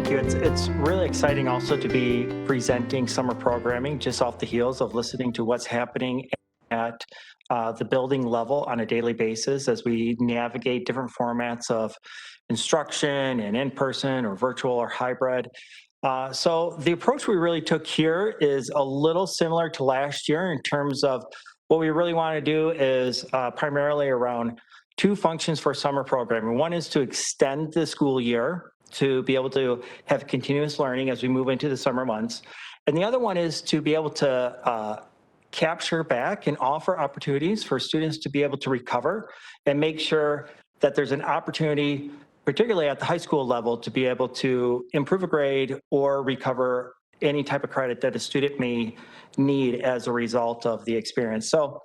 thank you. It's really exciting also to be presenting summer programming just off the heels of listening to what's happening at the building level on a daily basis as we navigate different formats of instruction and in-person or virtual or hybrid. So the approach we really took here is a little similar to last year in terms of what we really want to do is primarily around two functions for summer programming. One is to extend the school year to be able to have continuous learning as we move into the summer months. And the other one is to be able to capture back and offer opportunities for students to be able to recover and make sure that there's an opportunity, particularly at the high school level, to be able to improve a grade or recover any type of credit that a student may need as a result of the experience. So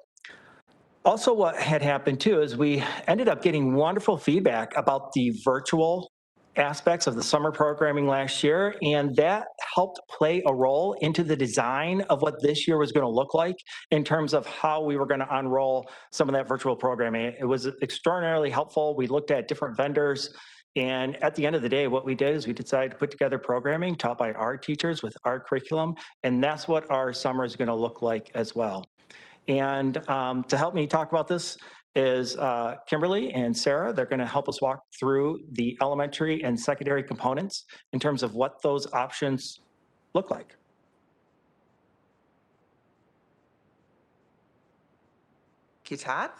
also what had happened too is we ended up getting wonderful feedback about the virtual aspects of the summer programming last year, and that helped play a role into the design of what this year was going to look like in terms of how we were going to unroll some of that virtual programming. It was extraordinarily helpful. We looked at different vendors, and at the end of the day, what we did is we decided to put together programming taught by our teachers with our curriculum, and that's what our summer is going to look like as well. And to help me talk about this is Kimberly and Sarah. They're going to help us walk through the elementary and secondary components in terms of what those options look like. Thank you, Todd.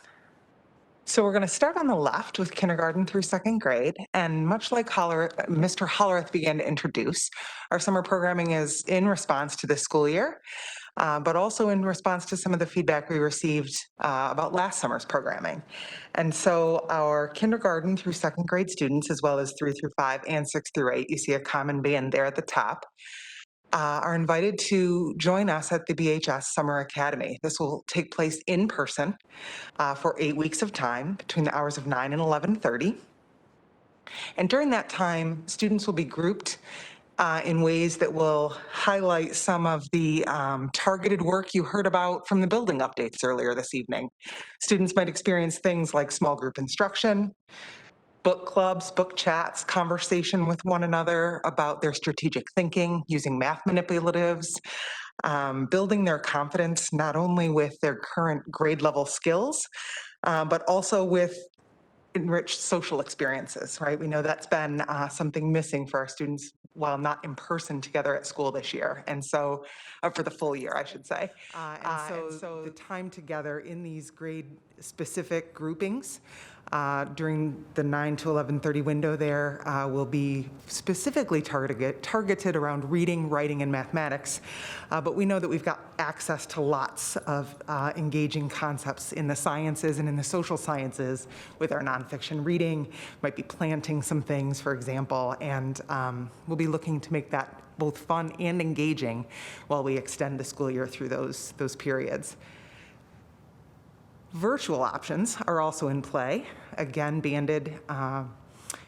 So we're going to start on the left with kindergarten through second grade. And much like Mr. Hollerith began to introduce, our summer programming is in response to this school year, but also in response to some of the feedback we received about last summer's programming. And so our kindergarten through second grade students, as well as 3 through 5 and 6 through 8, you see a common band there at the top, are invited to join us at the BHS Summer Academy. This will take place in person for 8 weeks of time between the hours of 9 and 11:30. And during that time, students will be grouped in ways that will highlight some of the targeted work you heard about from the building updates earlier this evening. Students might experience things like small group instruction, book clubs, book chats, conversation with one another about their strategic thinking, using math manipulatives, building their confidence not only with their current grade level skills, but also with enriched social experiences, right? We know that's been something missing for our students while not in person together at school this year. And so, for the full year, I should say. And so the time together in these grade specific groupings during the 9 to 11:30 window there will be specifically targeted around reading, writing, and mathematics. But we know that we've got access to lots of engaging concepts in the sciences and in the social sciences with our nonfiction reading. Might be planting some things, for example, and we'll be looking to make that both fun and engaging while we extend the school year through those periods. Virtual options are also in play, again banded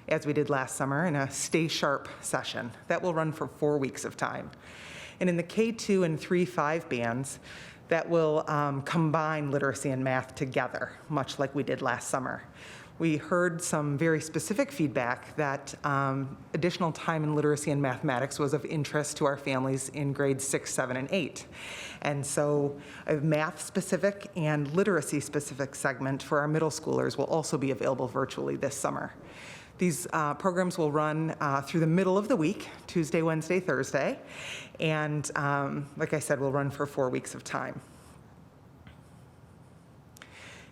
as we did last summer in a Stay Sharp session. That will run for 4 weeks of time. And in the K2 and 3-5 bands, that will combine literacy and math together, much like we did last summer. We heard some very specific feedback that additional time in literacy and mathematics was of interest to our families in grades 6, 7, and 8. And so a math-specific and literacy-specific segment for our middle schoolers will also be available virtually this summer. These programs will run through the middle of the week, Tuesday, Wednesday, Thursday, and like I said, will run for 4 weeks of time.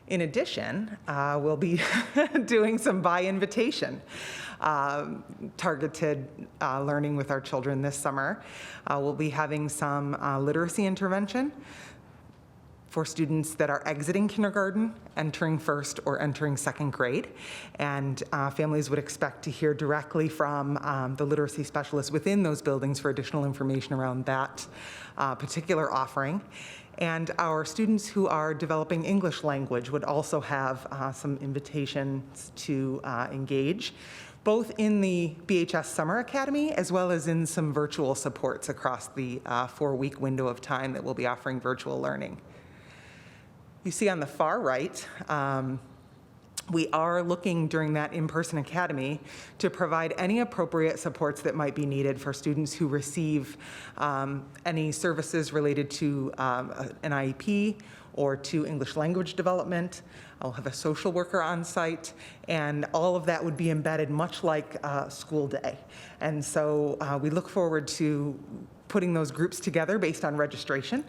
In addition, we'll be doing some by invitation targeted learning with our children this summer. We'll be having some literacy intervention for students that are exiting kindergarten, entering first or entering second grade. And families would expect to hear directly from the literacy specialists within those buildings for additional information around that particular offering. And our students who are developing English language would also have some invitations to engage, both in the BHS Summer Academy as well as in some virtual supports across the 4-week window of time that we'll be offering virtual learning. You see on the far right We are looking during that in-person academy to provide any appropriate supports that might be needed for students who receive any services related to an IEP or to English language development. I'll have a social worker on site, and all of that would be embedded much like school day. And so we look forward to putting those groups together based on registration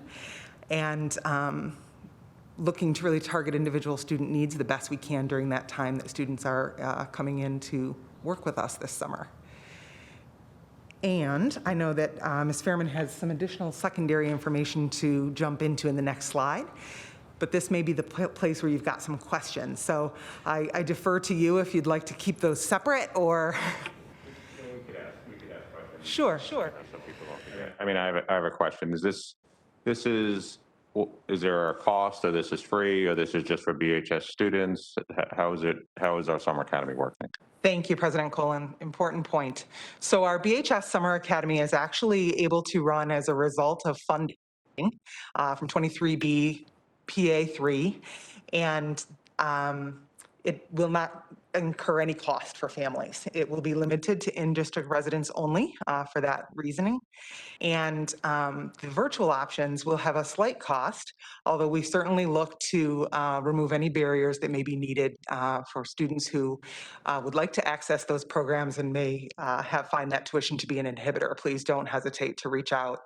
and looking to really target individual student needs the best we can during that time that students are coming in to work with us this summer. And I know that Ms. Fairman has some additional secondary information to jump into in the next slide, but this may be the place where you've got some questions. So I defer to you if you'd like to keep those separate or. We could ask questions. Sure. Some people don't. I mean, I have a question. Is there a cost, or this is free, or this is just for BHS students? How is our summer academy working? Thank you, President Colin. Important point. So our BHS Summer Academy is actually able to run as a result of funding from 23B PA3, and it will not incur any cost for families. It will be limited to in-district residents only for that reasoning. And the virtual options will have a slight cost, although we certainly look to remove any barriers that may be needed for students who would like to access those programs and may find that tuition to be an inhibitor. Please don't hesitate to reach out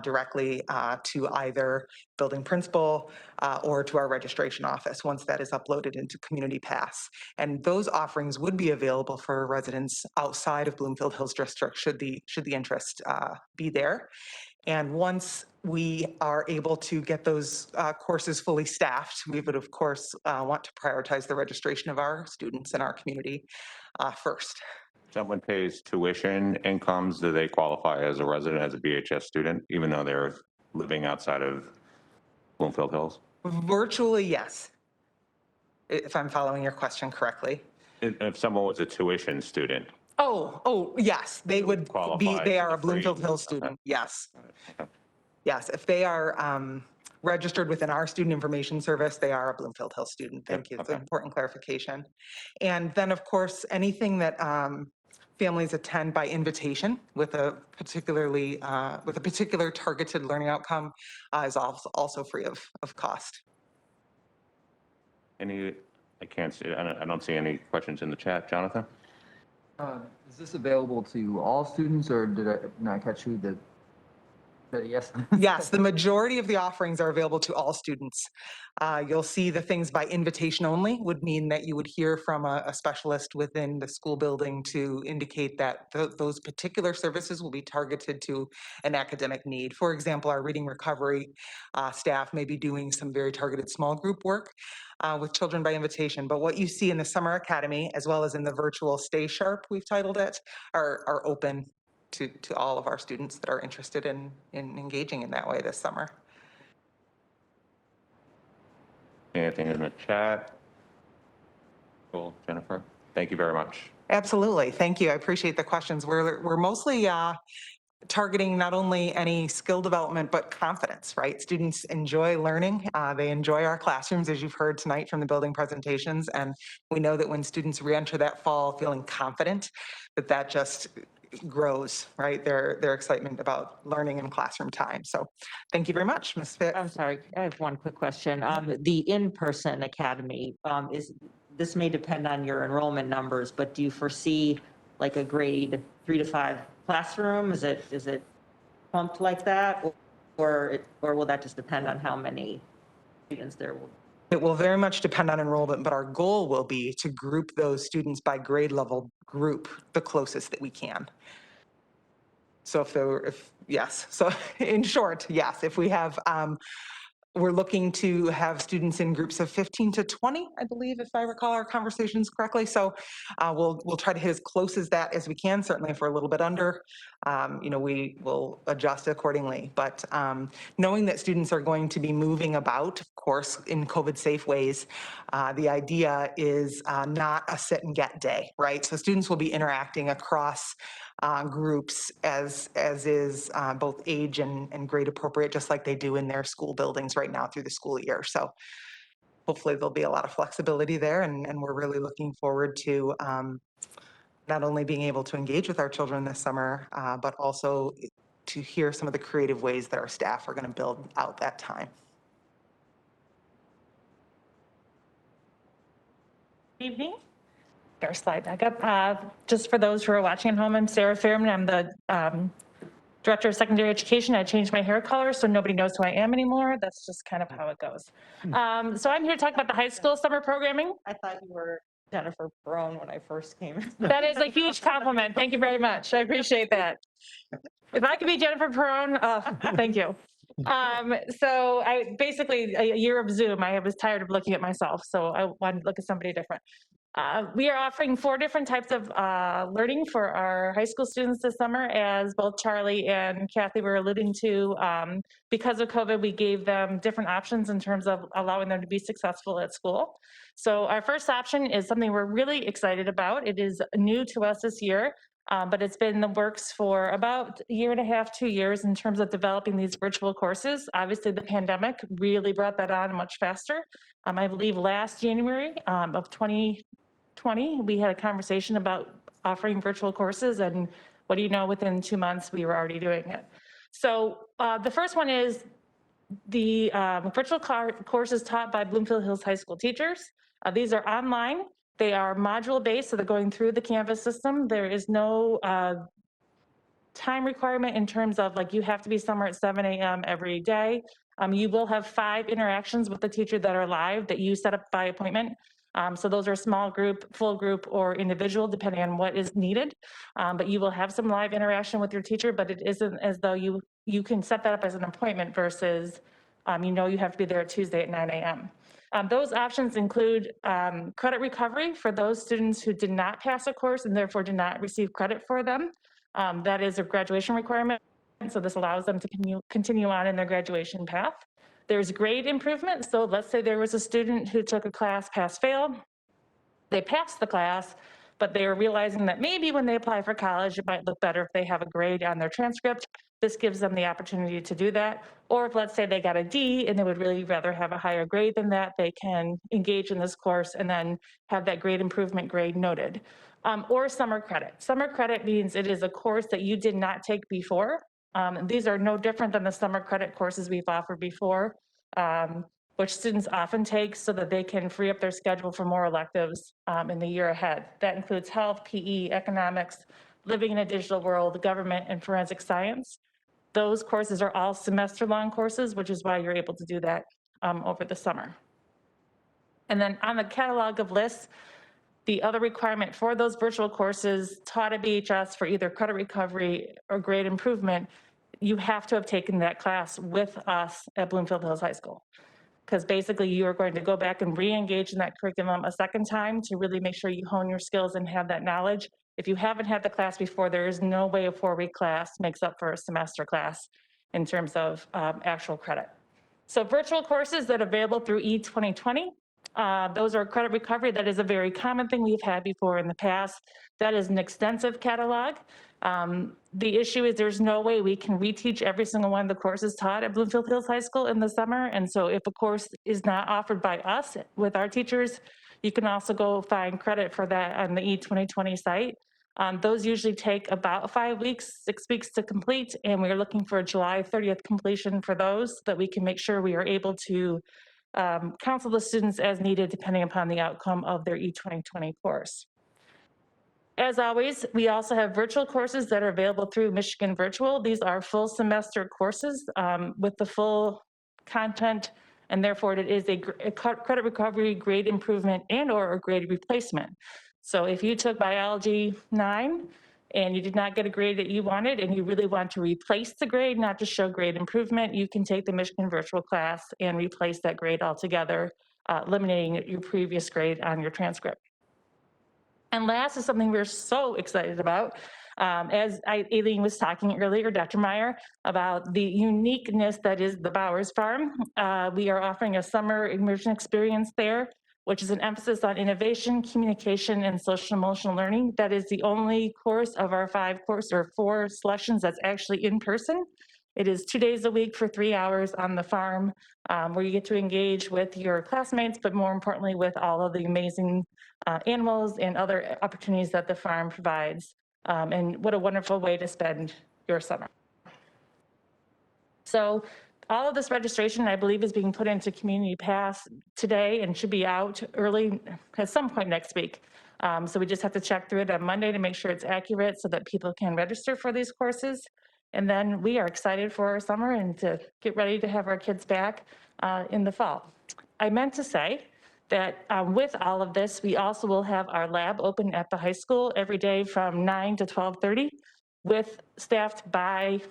directly to either building principal or to our registration office once that is uploaded into Community Pass. And those offerings would be available for residents outside of Bloomfield Hills District should the interest be there. And once we are able to get those courses fully staffed, we would of course want to prioritize the registration of our students in our community first. Someone pays tuition incomes, do they qualify as a resident, as a BHS student, even though they're living outside of Bloomfield Hills? Virtually, yes, if I'm following your question correctly. If someone was a tuition student? Oh, yes, they would be, Qualify they are for a the free. Bloomfield Hills student, yes. Yes, if they are registered within our student information service, they are a Bloomfield Hills student. Thank you, it's an okay. important clarification. And then, of course, anything that families attend by invitation with a particular targeted learning outcome is also free of cost. I can't see, I don't see any questions in the chat. Jonathan? Is this available to all students, or did I not catch who the yes? Yes, the majority of the offerings are available to all students. You'll see the things by invitation only would mean that you would hear from a specialist within the school building to indicate that those particular services will be targeted to an academic need. For example, our reading recovery staff may be doing some very targeted small group work with children by invitation. But what you see in the Summer Academy, as well as in the virtual Stay Sharp, we've titled it, are open to all of our students that are interested in engaging in that way this summer. Anything in the chat? Cool, Jennifer. Thank you very much. Absolutely, thank you. I appreciate the questions. We're mostly targeting not only any skill development, but confidence, right? Students enjoy learning. They enjoy our classrooms, as you've heard tonight from the building presentations. And we know that when students reenter that fall feeling confident, that just grows, right? Their excitement about learning in classroom time. So thank you very much, Ms. Fitz. I'm sorry, I have one quick question. The in-person academy, this may depend on your enrollment numbers, but do you foresee like a grade 3 to 5 classroom? Is it pumped like that? Or will that just depend on how many students there will be? It will very much depend on enrollment, but our goal will be to group those students by grade level group the closest that we can. So so in short, yes, if we have, we're looking to have students in groups of 15 to 20, I believe, if I recall our conversations correctly. So we'll try to hit as close as that as we can. Certainly if we're a little bit under, we will adjust accordingly. But knowing that students are going to be moving about, of course, in COVID safe ways, the idea is not a sit and get day, right? So students will be interacting across groups as is both age and grade appropriate, just like they do in their school buildings right now through the school year. So hopefully there'll be a lot of flexibility there, and we're really looking forward to not only being able to engage with our children this summer, but also to hear some of the creative ways that our staff are going to build out that time. Evening. Our slide back up. Just for those who are watching at home, I'm Sarah Fairman. I'm the Director of Secondary Education. I changed my hair color so nobody knows who I am anymore. That's just kind of how it goes. So I'm here to talk about the high school summer programming. I thought you were Jennifer Barone when I first came. That is a huge compliment. Thank you very much. I appreciate that. If I could be Jennifer Perone, thank you. So I basically, a year of Zoom, I was tired of looking at myself, so I wanted to look at somebody different. We are offering 4 different types of learning for our high school students this summer, as both Charlie and Kathy were alluding to. Because of COVID, we gave them different options in terms of allowing them to be successful at school. So our first option is something we're really excited about. It is new to us this year, but it's been in the works for about a year and a half, 2 years in terms of developing these virtual courses. Obviously, the pandemic really brought that on much faster. I believe last January of 2020, we had a conversation about offering virtual courses, and what do you know, within 2 months, we were already doing it. So the first one is the virtual courses taught by Bloomfield Hills High School teachers. These are online. They are module-based, so they're going through the Canvas system. There is no time requirement in terms of like you have to be somewhere at 7 a.m. every day. You will have 5 interactions with the teacher that are live that you set up by appointment. So those are small group, full group, or individual, depending on what is needed. But you will have some live interaction with your teacher, but it isn't as though you can set that up as an appointment versus you know you have to be there Tuesday at 9 a.m. Those options include credit recovery for those students who did not pass a course and therefore did not receive credit for them. That is a graduation requirement, so this allows them to continue on in their graduation path. There's grade improvement, so let's say there was a student who took a class pass-fail. They passed the class, but they are realizing that maybe when they apply for college, it might look better if they have a grade on their transcript. This gives them the opportunity to do that. Or if, let's say, they got a D and they would really rather have a higher grade than that, they can engage in this course and then have that grade improvement grade noted. Or summer credit. Summer credit means it is a course that you did not take before. These are no different than the summer credit courses we've offered before, which students often take so that they can free up their schedule for more electives in the year ahead. That includes health, PE, economics, living in a digital world, government, and forensic science. Those courses are all semester-long courses, which is why you're able to do that over the summer. And then on the catalog of lists, the other requirement for those virtual courses taught at BHS for either credit recovery or grade improvement, you have to have taken that class with us at Bloomfield Hills High School. Because basically you are going to go back and re-engage in that curriculum a second time to really make sure you hone your skills and have that knowledge. If you haven't had the class before, there is no way a 4-week class makes up for a semester class in terms of actual credit. So virtual courses that are available through E2020, those are credit recovery. That is a very common thing we've had before in the past. That is an extensive catalog. The issue is there's no way we can reteach every single one of the courses taught at Bloomfield Hills High School in the summer. And so if a course is not offered by us with our teachers, you can also go find credit for that on the E2020 site. Those usually take about 5 weeks, 6 weeks to complete, and we're looking for a July 30th completion for those so that we can make sure we are able to counsel the students as needed depending upon the outcome of their E2020 course. As always, we also have virtual courses that are available through Michigan Virtual. These are full semester courses with the full content, and therefore it is a credit recovery, grade improvement, and/or a grade replacement. So if you took biology 9 and you did not get a grade that you wanted and you really want to replace the grade, not to show grade improvement, you can take the Michigan Virtual class and replace that grade altogether, eliminating your previous grade on your transcript. And last is something we're so excited about. As Aileen was talking earlier, Dr. Meyer, about the uniqueness that is the Bowers Farm. We are offering a summer immersion experience there, which is an emphasis on innovation, communication, and social emotional learning. That is the only course of our 4 selections that's actually in person. It is 2 days a week for 3 hours on the farm, where you get to engage with your classmates, but more importantly, with all of the amazing animals and other opportunities that the farm provides. And what a wonderful way to spend your summer. So all of this registration, I believe, is being put into Community Pass today and should be out early at some point next week. So we just have to check through it on Monday to make sure it's accurate so that people can register for these courses. And then we are excited for our summer and to get ready to have our kids back in the fall. I meant to say that with all of this, we also will have our lab open at the high school every day from 9 to 12:30 with staffed by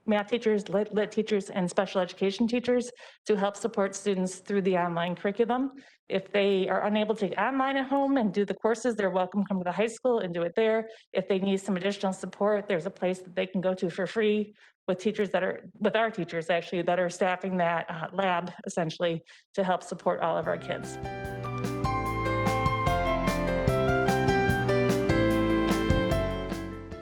math teachers, lit teachers, and special education teachers to help support students through the online curriculum. If they are unable to get online at home and do the courses, they're welcome to come to the high school and do it there. If they need some additional support, there's a place that they can go to for free with teachers that are, with our teachers actually, that are staffing that lab essentially to help support all of our kids.